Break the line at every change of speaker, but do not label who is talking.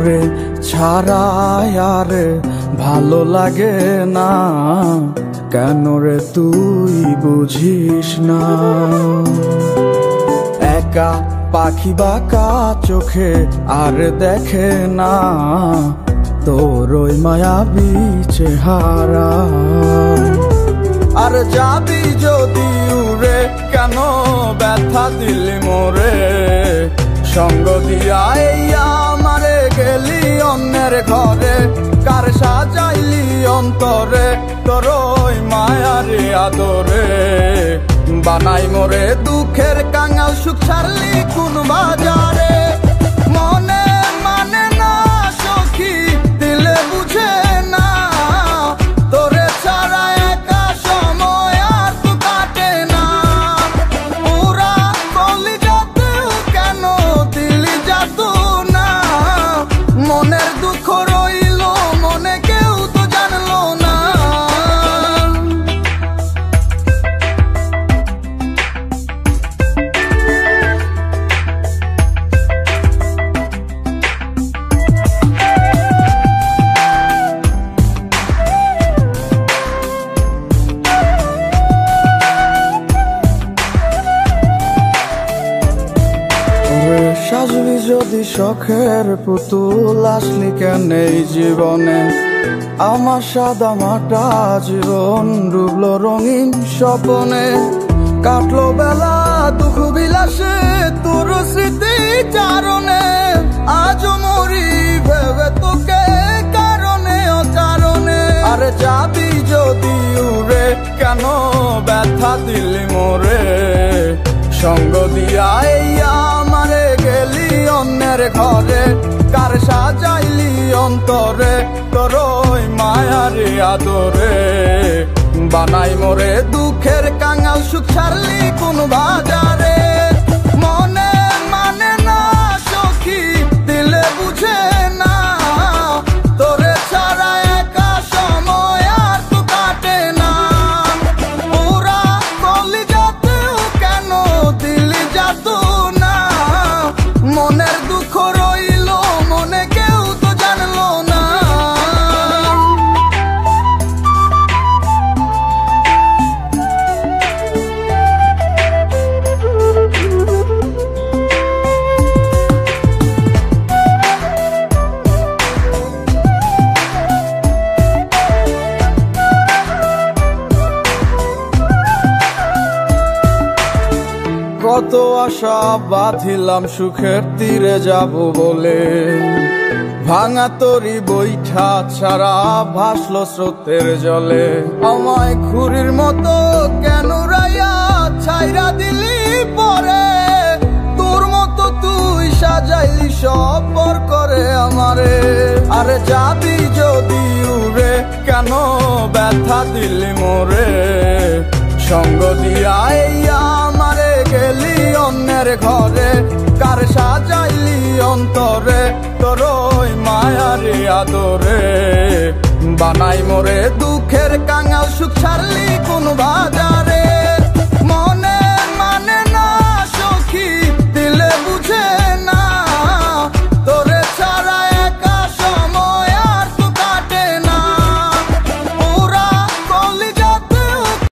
তোরে ছাড়া আর ভালো লাগে না, কেন রে তুই বুঝিস না। একা পাখি বাঁকা চোখে আর দেখে না তোর ওই মায়াবী চেহারা। আর যাবি যদি উড়ে কেন ব্যথা দিলি মোরে, সঙ্গ দিয়া এই আমারে গেলি অন্যের ঘরে, কার সাজাইলি অন্তরে তোর ওই মায়ারে আদরে। বানাই মোরে দুঃখের কাঙাল, সুখ ছাড়লি কোন বাজারে। মনে মানে না সখী, দিলে বুঝে না তোরে ছাড়া একা সময় আর তো কাটে না। পুরা কলিজাতেও কেন দিলি যাতো না, মনের দুঃখ রইল মনে কেউ তো জানলো না। সাজবি যদি শখের পুতুল, আসলি কেন এই জীবনে। আমার সাদা মাটা জীবন ডুবলো রঙিন স্বপনে, কাটলো বেলা দুঃখ বিলাসে তোর স্মৃতি চারণে। আজ মরি ভেবে তোকে কারণে অকারণে। আরে যাবি যদি উড়ে কেন ব্যথা দিলি মোরে, সঙ্গ দিয়া এই আমারে গেলি অন্যের ঘরে, কার সাজাইলি অন্তরে তোর ওই মায়ারে আদরে। বানাই মোরে দুঃখের কাঙাল, সুখ ছাড়লি কোন বাজারে। মনে মানে না সখী, দিলে বুঝে না তোরে ছাড়া একা সময় আর তো কাটে না। পুরা কলিজাতেও কেন দিলি যাতো না, মনের দুঃখ রইল মনে কেউ তো জানলো না। কত আশা বাঁধিলাম সুখের তীরে যাব বলে, ভাঙা তরি বৈঠা ছাড়া ভাসলো স্রোতের জলে। আমায় খুরির মতো কেন রাইয়া ছাইরা দিলি পরে, তোর মতো তুই সাজাইলি সব পর করে আমারে। আরে যাবি যদি উড়ে কেন ব্যথা দিলি মোরে, সঙ্গ দিয়া এই আমারে গেলি অন্যের ঘরে, কার সাজাইলি অন্তরে তোর ওই মায়ারে আদরে। বানাই মোরে দুঃখের কাঙাল, সুখ ছাড়লি কোন বাজারে।